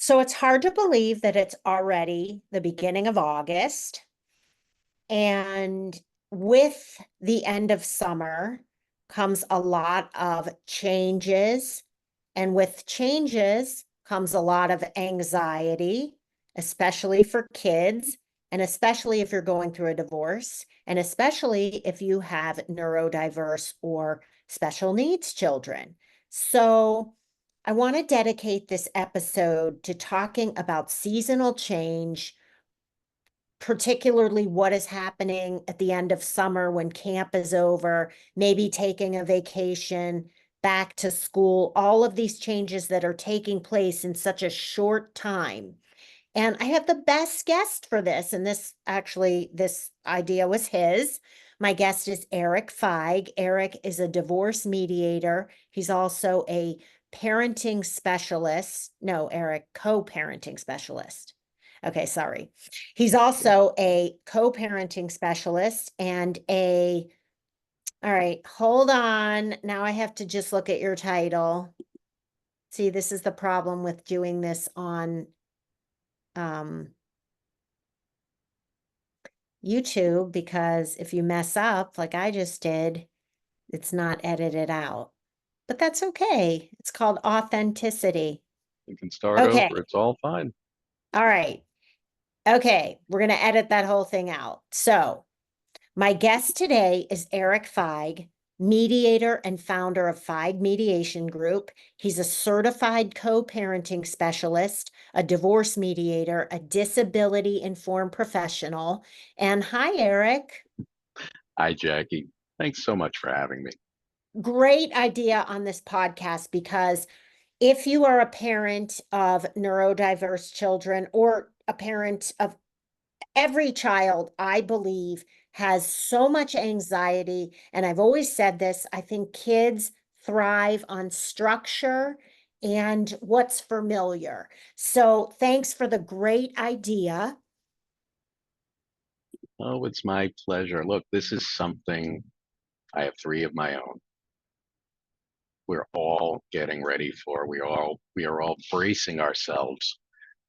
So it's hard to believe that it's already the beginning of August. And with the end of summer comes a lot of changes. And with changes comes a lot of anxiety, especially for kids, and especially if you're going through a divorce, and especially if you have neurodiverse or special needs children. So I want to dedicate this episode to talking about seasonal change, particularly what is happening at the end of summer when camp is over, maybe taking a vacation, back to school, all of these changes that are taking place in such a short time. And I have the best guest for this. And this idea was his. My guest is Eric Feig. Eric is a divorce mediator. He's also a parenting specialist. No, Eric, co-parenting specialist. Okay, sorry. He's also a co-parenting specialist and all right, hold on. Now I have to just look at your title. See, this is the problem with doing this on YouTube, because if you mess up like I just did, it's not edited out. But that's okay. It's called authenticity. You can start Okay. over. It's all fine. All right. Okay. We're going to edit that whole thing out. So, my guest today is Eric Feig, mediator and founder of Feig Mediation Group. He's a certified co-parenting specialist, a divorce mediator, a disability-informed professional. And hi, Eric. Hi, Jackie. Thanks so much for having me. Great idea on this podcast, because if you are a parent of neurodiverse children or a parent of every child, I believe, has so much anxiety. And I've always said this, I think kids thrive on structure and what's familiar. So thanks for the great idea. Oh, it's my pleasure. Look, this is something. I have three of my own. We're all getting ready for. We are all bracing ourselves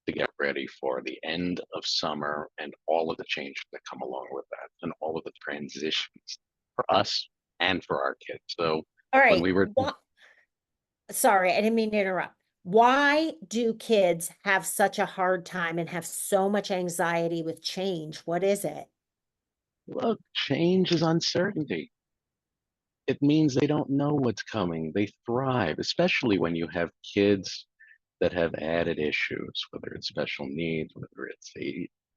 to get ready for the end of summer and all of the changes that come along with that, and all of the transitions for us and for our kids. So All when right. we were Sorry, I didn't mean to interrupt. Why do kids have such a hard time and have so much anxiety with change? What is it? look, change is uncertainty. It means they don't know what's coming. They thrive, especially when you have kids that have added issues, whether it's special needs, whether it's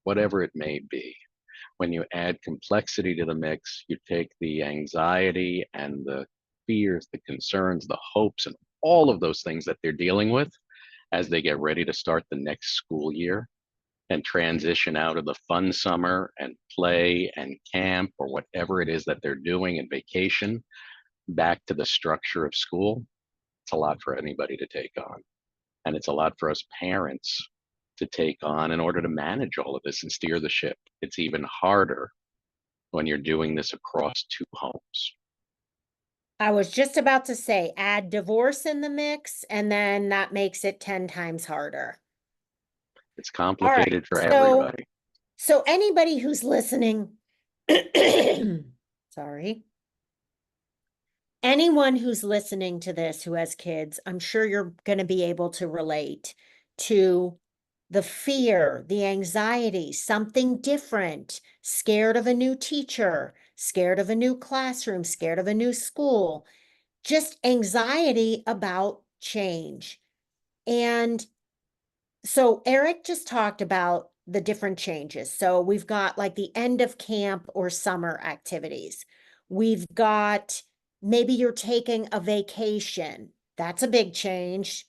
whatever it may be. When you add complexity to the mix, you take the anxiety and the fears, the concerns, the hopes, and all of those things that they're dealing with as they get ready to start the next school year and transition out of the fun summer and play and camp or whatever it is that they're doing and vacation back to the structure of school. It's a lot for anybody to take on. And it's a lot for us parents to take on in order to manage all of this and steer the ship. It's even harder when you're doing this across two homes. I was just about to say, add divorce in the mix, and then that makes it 10 times harder. It's All right. complicated for So, everybody. so anybody who's listening, sorry, anyone who's listening to this who has kids, I'm sure you're going to be able to relate to the fear, the anxiety, something different, scared of a new teacher, scared of a new classroom, scared of a new school, just anxiety about change. And so Eric just talked about the different changes. So we've got like the end of camp or summer activities. We've got maybe you're taking a vacation. That's a big change.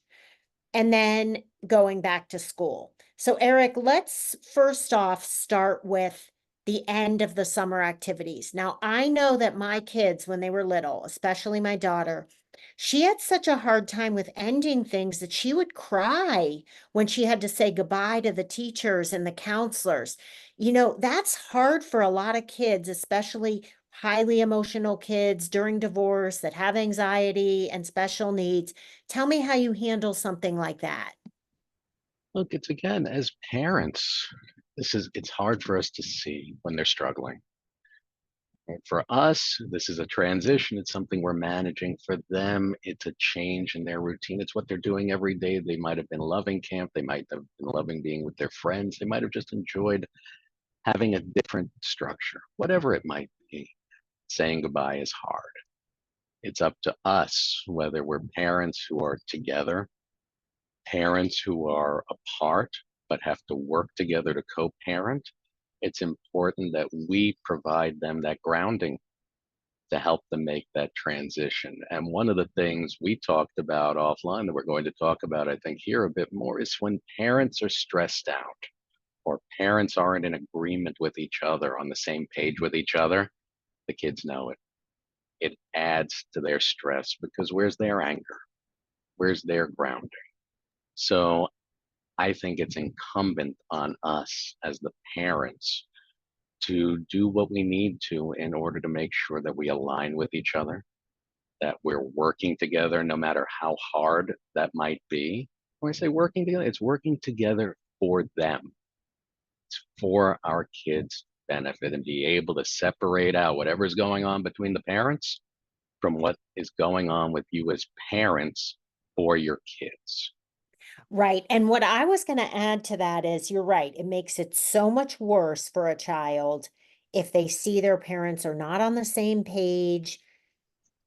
And then going back to school. So Eric, let's first off start with the end of the summer activities. Now, I know that my kids, when they were little, especially my daughter, she had such a hard time with ending things that she would cry when she had to say goodbye to the teachers and the counselors. You know, that's hard for a lot of kids, especially highly emotional kids during divorce that have anxiety and special needs. Tell me how you handle something like that. Look, it's again, as parents, it's hard for us to see when they're struggling. And for us, this is a transition. It's something we're managing. For them, it's a change in their routine. It's what they're doing every day. They might have been loving camp. They might have been loving being with their friends. They might have just enjoyed having a different structure, whatever it might be. Saying goodbye is hard. It's up to us, whether we're parents who are together, parents who are apart, but have to work together to co-parent. It's important that we provide them that grounding to help them make that transition. And one of the things we talked about offline that we're going to talk about, I think, here a bit more is when parents are stressed out or parents aren't in agreement with each other, on the same page with each other, the kids know it. It adds to their stress because where's their anger? Where's their grounding? So I think it's incumbent on us as the parents to do what we need to in order to make sure that we align with each other, that we're working together no matter how hard that might be. When I say working together, it's working together for them. It's for our kids' benefit and be able to separate out whatever's going on between the parents from what is going on with you as parents for your kids. Right. And what I was going to add to that is you're right. It makes it so much worse for a child if they see their parents are not on the same page.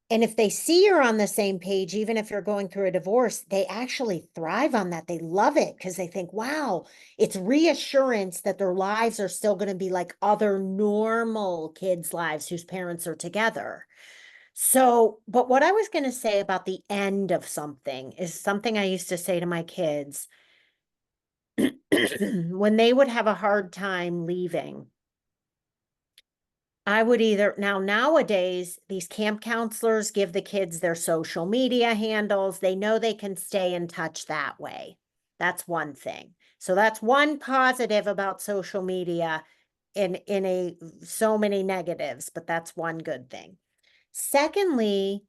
And if they see you're on the same page, even if you're going through a divorce, they actually thrive on that. They love it because they think, wow, it's reassurance that their lives are still going to be like other normal kids' lives whose parents are together. So, but what I was going to say about the end of something is something I used to say to my kids when they would have a hard time leaving. I would either now nowadays, these camp counselors give the kids their social media handles. They know they can stay in touch that way. That's one thing. So that's one positive about social media in a so many negatives, but that's one good thing. Secondly,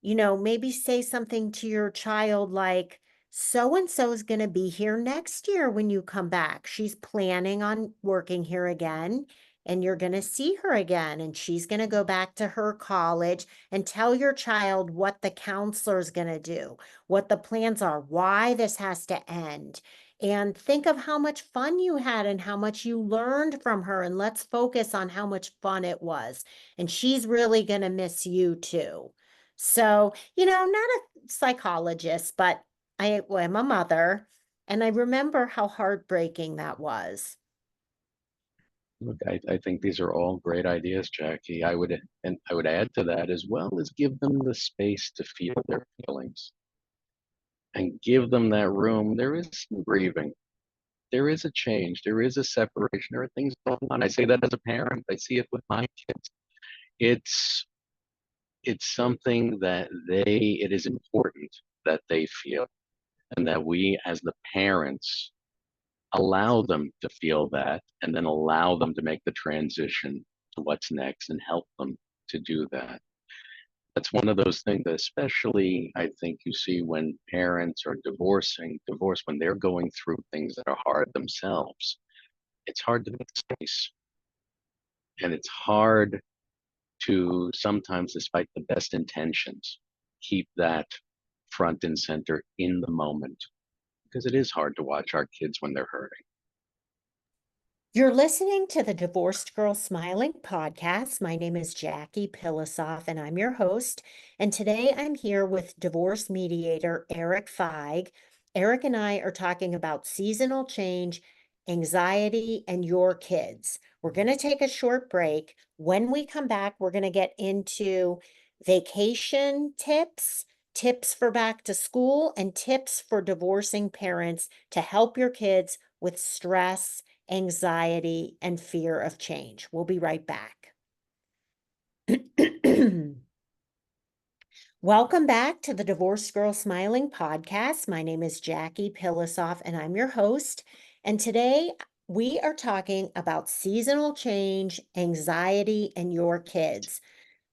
maybe say something to your child like, so and so is going to be here next year when you come back. She's planning on working here again, and you're going to see her again, and she's going to go back to her college. And tell your child what the counselor's going to do, what the plans are, why this has to end. And think of how much fun you had and how much you learned from her. And let's focus on how much fun it was. And she's really going to miss you too. So, not a psychologist, but I am a mother, and I remember how heartbreaking that was. Look, I think these are all great ideas, Jackie. I would add to that as well as give them the space to feel their feelings and give them that room. There is some grieving. There is a change. There is a separation. There are things going on. I say that as a parent. I see it with my kids. It's it's something that it is important that they feel and that we as the parents allow them to feel that and then allow them to make the transition to what's next and help them to do that. That's one of those things that especially I think you see when parents are divorce when they're going through things that are hard themselves. It's hard to make space. And it's hard to sometimes, despite the best intentions, keep that front and center in the moment because it is hard to watch our kids when they're hurting. You're listening to the Divorced Girl Smiling podcast. My name is Jackie Pilosoff, and I'm your host. And today I'm here with divorce mediator Eric Feig. Eric and I are talking about seasonal change, anxiety, and your kids. We're going to take a short break. When we come back, we're going to get into vacation tips, tips for back to school, and tips for divorcing parents to help your kids with stress, anxiety, and fear of change. We'll be right back. Welcome back to the Divorced Girl Smiling podcast. My name is Jackie Pilosoff, and I'm your host. And today we are talking about seasonal change, anxiety, and your kids.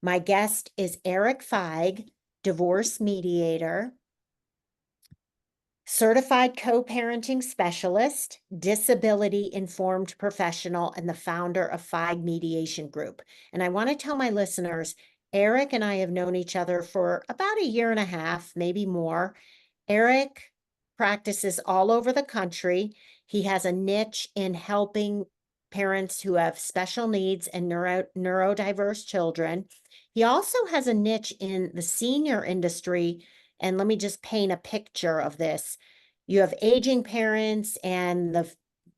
My guest is Eric Feig, divorce mediator. certified co-parenting specialist, disability informed professional, and the founder of FIGE Mediation Group. And I want to tell my listeners, Eric and I have known each other for about a year and a half, maybe more. Eric practices all over the country. He has a niche in helping parents who have special needs and neurodiverse children. He also has a niche in the senior industry. And let me just paint a picture of this. You have aging parents and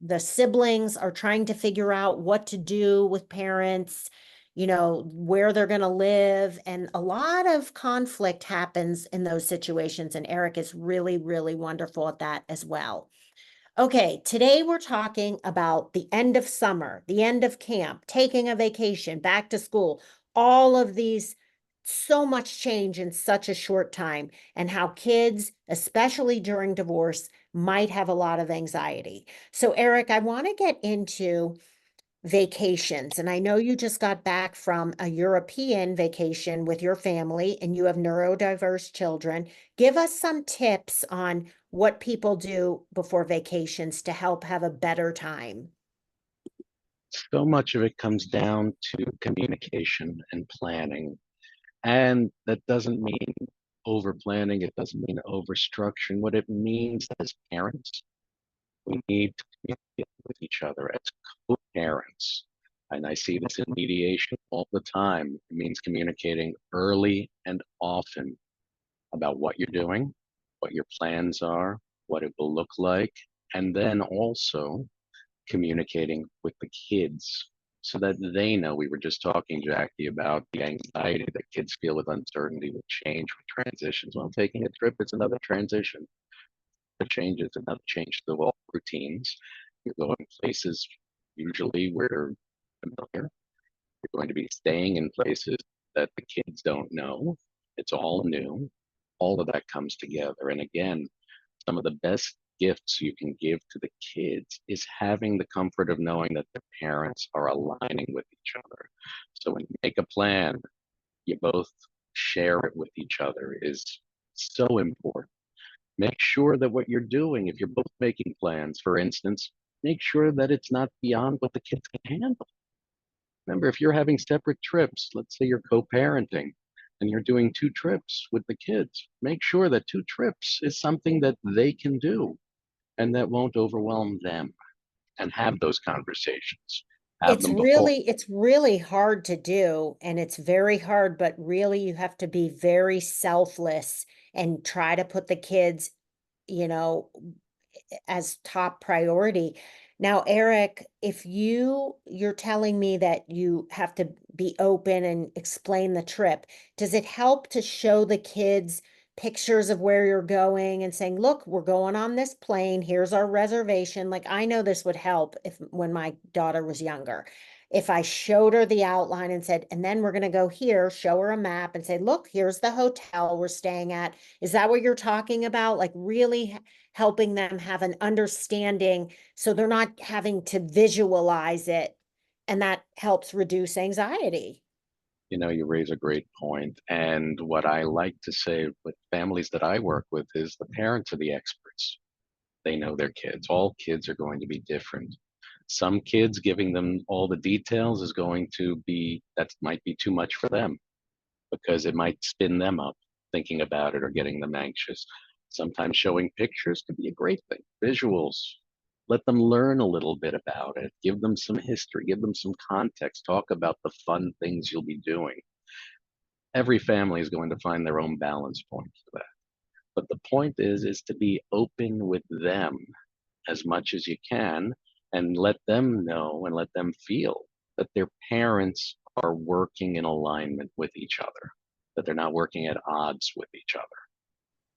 the siblings are trying to figure out what to do with parents, where they're going to live. And a lot of conflict happens in those situations. And Eric is really, really wonderful at that as well. Okay, today we're talking about the end of summer, the end of camp, taking a vacation, back to school, all of these, so much change in such a short time, and how kids, especially during divorce, might have a lot of anxiety. So, Eric, I want to get into vacations. And I know you just got back from a European vacation with your family and you have neurodiverse children. Give us some tips on what people do before vacations to help have a better time. So much of it comes down to communication and planning. And that doesn't mean over planning, it doesn't mean over structuring. What it means as parents, we need to communicate with each other as co-parents. And I see this in mediation all the time. It means communicating early and often about what you're doing, what your plans are, what it will look like, and then also communicating with the kids so that they know. We were just talking, Jackie, about the anxiety that kids feel with uncertainty, with change, with transitions. Well, taking a trip is another transition. The change is another change to all routines. You're going places usually where you're familiar. You're going to be staying in places that the kids don't know. It's all new. All of that comes together. And again, some of the best gifts you can give to the kids is having the comfort of knowing that their parents are aligning with each other. So when you make a plan, you both share it with each other is so important. Make sure that what you're doing, if you're both making plans, for instance, make sure that it's not beyond what the kids can handle. Remember, if you're having separate trips, let's say you're co-parenting and you're doing two trips with the kids, make sure that two trips is something that they can do and that won't overwhelm them, and have those conversations. Have It's them before. really, it's really hard to do, and it's very hard, but really you have to be very selfless and try to put the kids, you know, as top priority. Now, Eric, if you're telling me that you have to be open and explain the trip, does it help to show the kids pictures of where you're going and saying, look, we're going on this plane, here's our reservation? Like, I know this would help if when my daughter was younger. If I showed her the outline and said, and then we're going to go here, show her a map and say, look, here's the hotel we're staying at. Is that what you're talking about? Like, really helping them have an understanding so they're not having to visualize it, and that helps reduce anxiety. You know, you raise a great point. And what I like to say with families that I work with is the parents are the experts. They know their kids. All kids are going to be different. Some kids, giving them all the details is going to be, that might be too much for them because it might spin them up thinking about it or getting them anxious. Sometimes showing pictures could be a great thing. Visuals, let them learn a little bit about it. Give them some history, give them some context, talk about the fun things you'll be doing. Every family is going to find their own balance point for that. But the point is to be open with them as much as you can and let them know and let them feel that their parents are working in alignment with each other, that they're not working at odds with each other.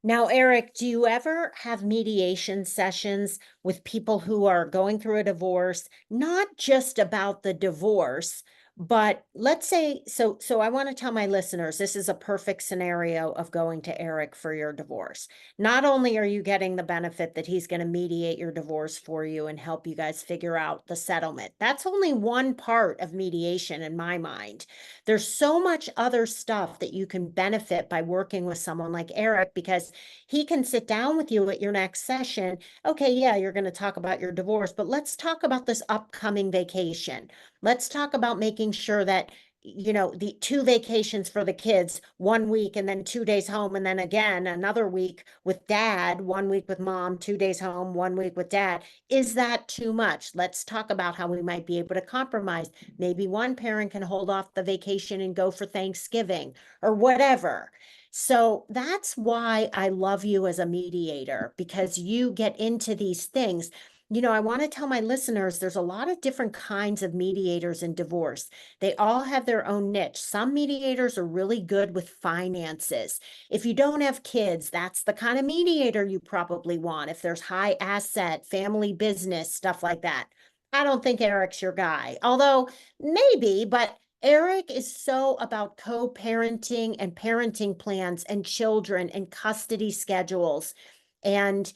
Now, Eric, do you ever have mediation sessions with people who are going through a divorce, not just about the divorce, But let's say, so I want to tell my listeners, this is a perfect scenario of going to Eric for your divorce. Not only are you getting the benefit that he's going to mediate your divorce for you and help you guys figure out the settlement. That's only one part of mediation in my mind. There's so much other stuff that you can benefit by working with someone like Eric, because he can sit down with you at your next session. Okay, yeah, you're going to talk about your divorce, but let's talk about this upcoming vacation. Let's talk about making sure that, the two vacations for the kids, 1 week and then 2 days home, and then again another week with dad, 1 week with mom, 2 days home, 1 week with dad. Is that too much? Let's talk about how we might be able to compromise. Maybe one parent can hold off the vacation and go for Thanksgiving or whatever. So that's why I love you as a mediator, because you get into these things. I want to tell my listeners there's a lot of different kinds of mediators in divorce. They all have their own niche. Some mediators are really good with finances. If you don't have kids, that's the kind of mediator you probably want. If there's high asset, family business, stuff like that. I don't think Eric's your guy, although maybe, but Eric is so about co-parenting and parenting plans and children and custody schedules and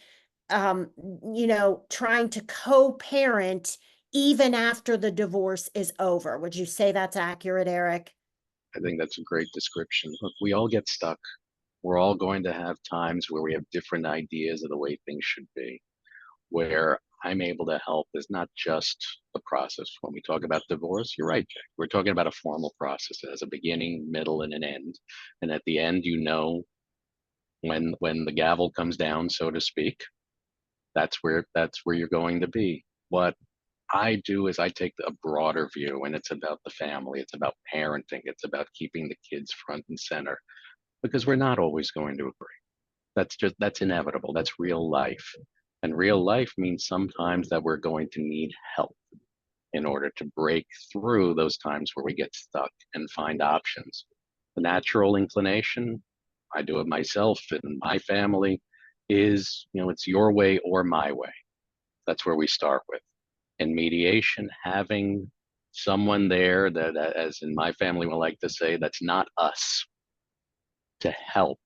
um, trying to co-parent even after the divorce is over. Would you say that's accurate, Eric? I think that's a great description. Look, we all get stuck. We're all going to have times where we have different ideas of the way things should be. Where I'm able to help is not just the process. When we talk about divorce, you're right, Jack. We're talking about a formal process. It has a beginning, middle, and an end. And at the end, when the gavel comes down, so to speak, that's where you're going to be. What I do is I take a broader view, and it's about the family, it's about parenting, it's about keeping the kids front and center, because we're not always going to agree. That's inevitable. That's real life. And real life means sometimes that we're going to need help in order to break through those times where we get stuck and find options. The natural inclination, I do it myself and my family, is, it's your way or my way. That's where we start with. In mediation, having someone there that, as in my family will like to say, that's not us, to help,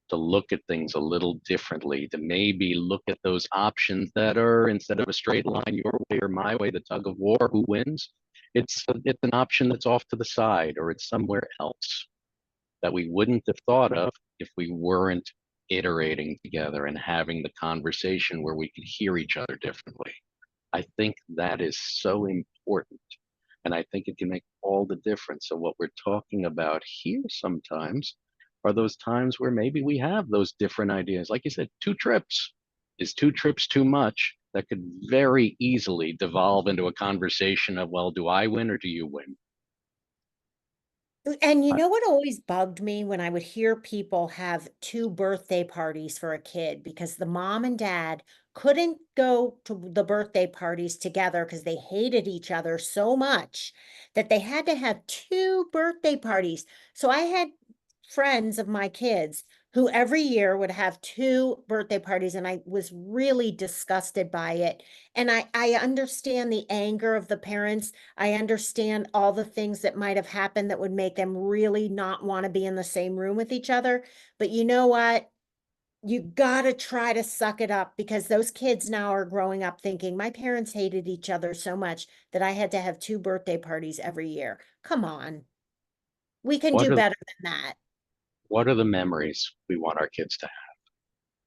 to look at things a little differently, to maybe look at those options that are, instead of a straight line, your way or my way, the tug of war, who wins? It's an option that's off to the side, or it's somewhere else that we wouldn't have thought of if we weren't iterating together and having the conversation where we could hear each other differently. I think that is so important. And I think it can make all the difference. So, what we're talking about here sometimes are those times where maybe we have those different ideas. Like you said, 2 trips. Is 2 trips too much? That could very easily devolve into a conversation of, well, do I win or do you win? And you know what always bugged me when I would hear people have two birthday parties for a kid because the mom and dad couldn't go to the birthday parties together because they hated each other so much that they had to have two birthday parties. So I had friends of my kids who every year would have two birthday parties, and I was really disgusted by it. And I understand the anger of the parents. I understand all the things that might have happened that would make them really not want to be in the same room with each other. But you know what? You gotta try to suck it up, because those kids now are growing up thinking my parents hated each other so much that I had to have two birthday parties every year. Come on. We can What do are better than that. what are the memories we want our kids to have?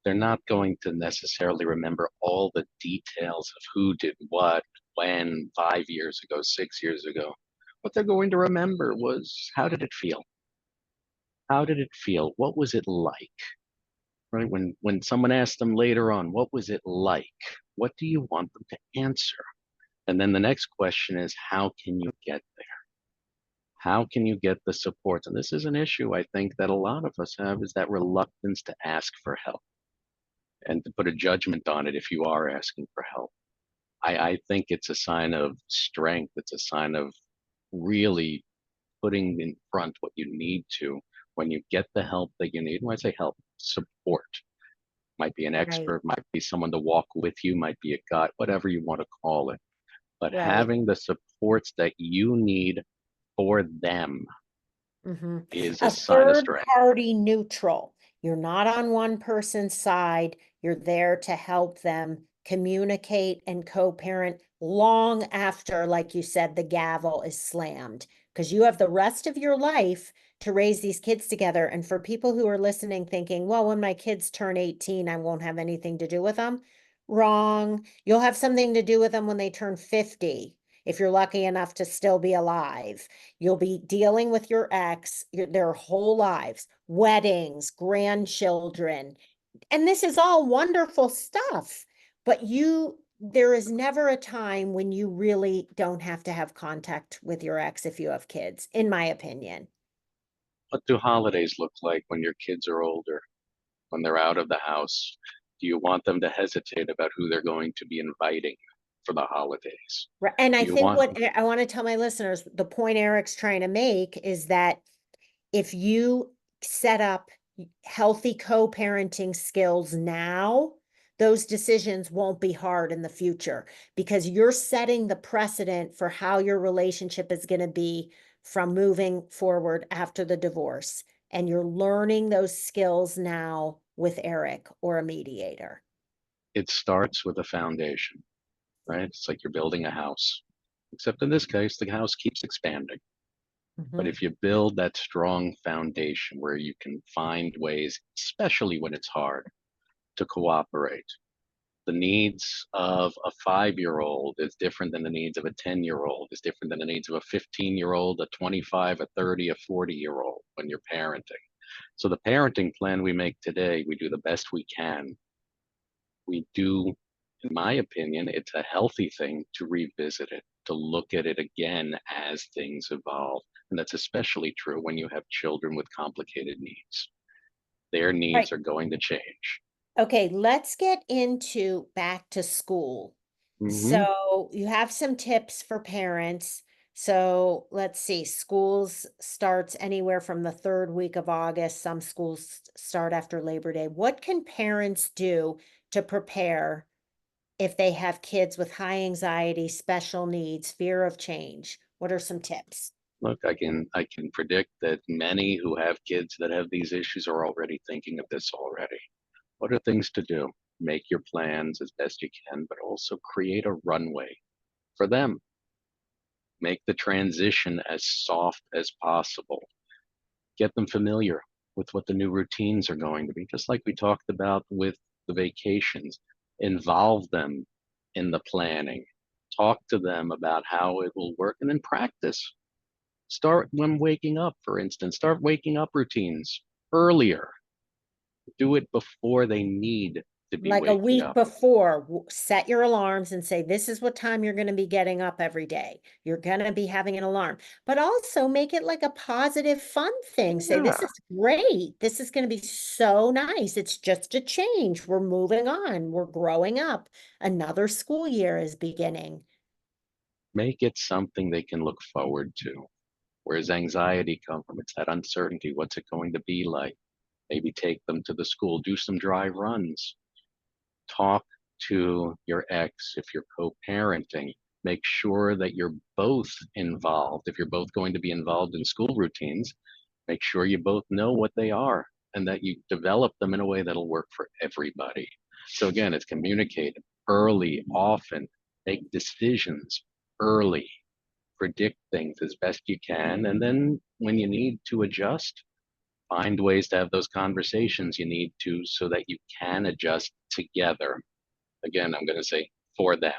They're not going to necessarily remember all the details of who did what, when, 5 years ago, 6 years ago. What they're going to remember was, how did it feel? How did it feel? What was it like? Right? When someone asked them later on, what was it like? What do you want them to answer? And then the next question is, how can you get there? How can you get the support? And this is an issue I think that a lot of us have, is that reluctance to ask for help and to put a judgment on it if you are asking for help. I think it's a sign of strength. It's a sign of really putting in front what you need to when you get the help that you need. When I say help, support. Might be an Right, expert, might be someone to walk with you, might be a guide, whatever you want to call it. But right. having the supports that you need for them Mhm. is a A sign of third strength. party neutral. You're not on one person's side. You're there to help them communicate and co-parent long after, like you said, the gavel is slammed. Because you have the rest of your life to raise these kids together. And for people who are listening, thinking, well, when my kids turn 18, I won't have anything to do with them. Wrong. You'll have something to do with them when they turn 50, if you're lucky enough to still be alive. You'll be dealing with your ex their whole lives, weddings, grandchildren. And this is all wonderful stuff. But there is never a time when you really don't have to have contact with your ex if you have kids, in my opinion. What do holidays look like when your kids are older, when they're out of the house? Do you want them to hesitate about who they're going to be inviting for the holidays? Right. And Do I you think want, what I want to tell my listeners, the point Eric's trying to make is that if you set up healthy co-parenting skills now, those decisions won't be hard in the future because you're setting the precedent for how your relationship is going to be from moving forward after the divorce. And you're learning those skills now with Eric or a mediator. it starts with a foundation, right? It's like you're building a house, except in this case, the house keeps expanding. But Mhm. if you build that strong foundation where you can find ways, especially when it's hard, to cooperate, the needs of a 5-year-old is different than the needs of a 10-year-old, is different than the needs of a 15-year-old, a 25, a 30, a 40-year-old when you're parenting. So the parenting plan we make today, we do the best we can. We do, in my opinion, it's a healthy thing to revisit it, to look at it again as things evolve. And that's especially true when you have children with complicated needs. Their Right. needs are going to change. Okay, let's get into back to school. Hmm. So you have some tips for parents. So let's see, schools starts anywhere from the third week of August. Some schools start after Labor Day. What can parents do to prepare if they have kids with high anxiety, special needs, fear of change? What are some tips? Look, I can predict that many who have kids that have these issues are already thinking of this already. What are things to do? Make your plans as best you can, but also create a runway for them. Make the transition as soft as possible. Get them familiar with what the new routines are going to be, just like we talked about with the vacations. Involve them in the planning. Talk to them about how it will work and then practice. Start when waking up, for instance. Start waking up routines earlier. Do it before they need to be Like a waking week up. before, set your alarms and say, this is what time you're going to be getting up every day. You're going to be having an alarm, but also make it like a positive, fun thing. Say, this Yeah, is great. This is going to be so nice. It's just a change. We're moving on. We're growing up. Another school year is beginning. make it something they can look forward to. Where does anxiety come from? It's that uncertainty. What's it going to be like? Maybe take them to the school, do some dry runs, talk to your ex if you're co-parenting. Make sure that you're both involved. If you're both going to be involved in school routines, make sure you both know what they are and that you develop them in a way that'll work for everybody. So again, it's communicate early, often, make decisions early, predict things as best you can, and then when you need to adjust, find ways to have those conversations you need to so that you can adjust together. Again, I'm going to say for them,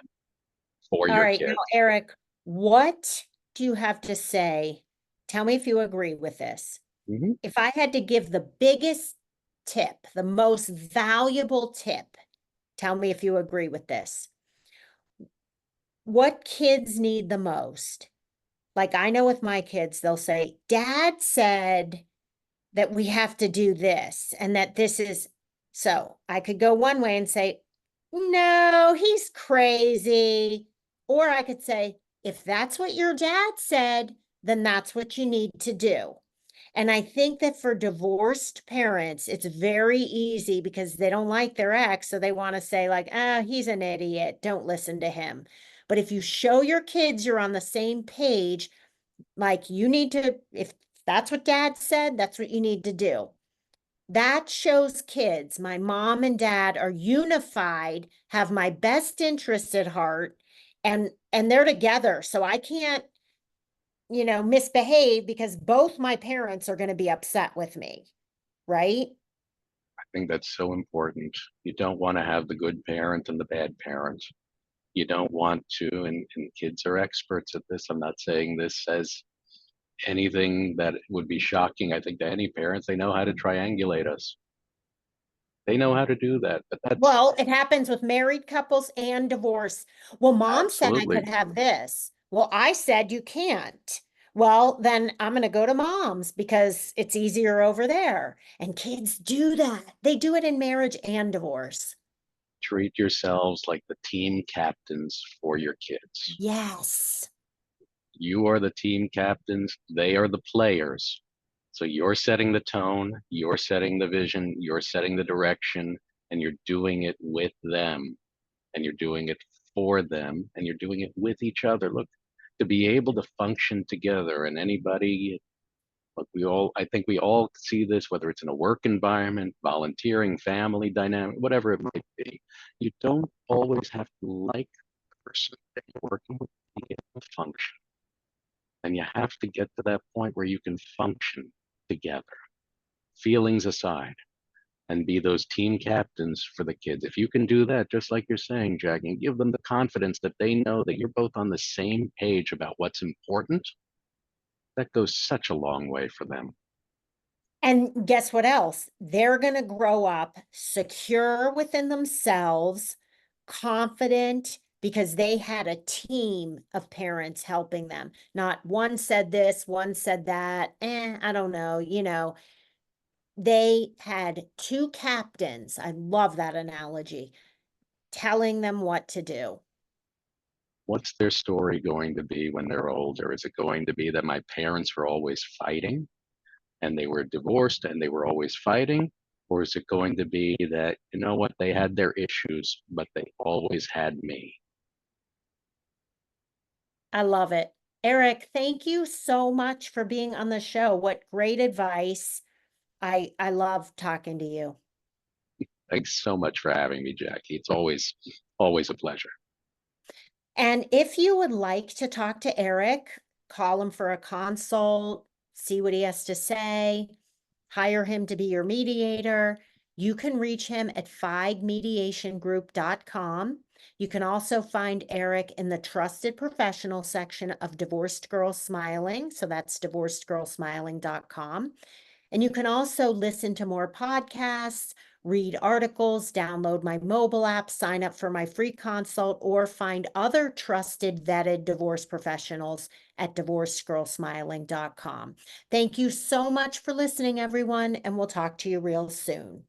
for All your right. Now, kids. Eric, what do you have to say? Tell me if you agree with this. Hmm. If I had to give the biggest tip, the most valuable tip, tell me if you agree with this. What kids need the most? Like I know with my kids, they'll say, Dad said that we have to do this and that this is so. I could go one way and say, no, he's crazy. Or I could say, if that's what your dad said, then that's what you need to do. And I think that for divorced parents, it's very easy because they don't like their ex. So they want to say, like, ah, he's an idiot. Don't listen to him. But if you show your kids you're on the same page, Like, you need to, if that's what dad said, that's what you need to do. That shows kids my mom and dad are unified, have my best interest at heart, and they're together. So I can't, misbehave because both my parents are going to be upset with me, right? I think that's so important. You don't want to have the good parent and the bad parent. You don't want to, and kids are experts at this. I'm not saying this as anything that would be shocking, I think, to any parents. They know how to triangulate us. They know how to do that. But that's Well, it happens with married couples and divorce. Well, mom said I could absolutely have this. Well, I said you can't. Well, then I'm going to go to mom's because it's easier over there. And kids do that. They do it in marriage and divorce. treat yourselves like the team captains for your kids. Yes. You are the team captains, they are the players. So you're setting the tone, you're setting the vision, you're setting the direction, and you're doing it with them, and you're doing it for them, and you're doing it with each other. Look, to be able to function together, and anybody, look, I think we all see this, whether it's in a work environment, volunteering, family dynamic, whatever it might be. You don't always have to like the person that you're working with to be able to function. And you have to get to that point where you can function together, feelings aside, and be those team captains for the kids. If you can do that, just like you're saying, Jack, and give them the confidence that they know that you're both on the same page about what's important, that goes such a long way for them. And guess what else? They're going to grow up secure within themselves, confident because they had a team of parents helping them. Not one said this, one said that. I don't know. They had two captains. I love that analogy, telling them what to do. What's their story going to be when they're older? Is it going to be that my parents were always fighting and they were divorced and they were always fighting? Or is it going to be that, you know what, they had their issues, but they always had me? I love it. Eric, thank you so much for being on the show. What great advice. I love talking to you. Thanks so much for having me, Jackie. It's always a pleasure. And if you would like to talk to Eric, call him for a consult, see what he has to say, hire him to be your mediator. You can reach him at figmediationgroup.com. You can also find Eric in the trusted professional section of Divorced Girl Smiling. So that's divorcedgirlsmiling.com. And you can also listen to more podcasts, read articles, download my mobile app, sign up for my free consult, or find other trusted, vetted divorce professionals at divorcedgirlsmiling.com. Thank you so much for listening, everyone, and we'll talk to you real soon.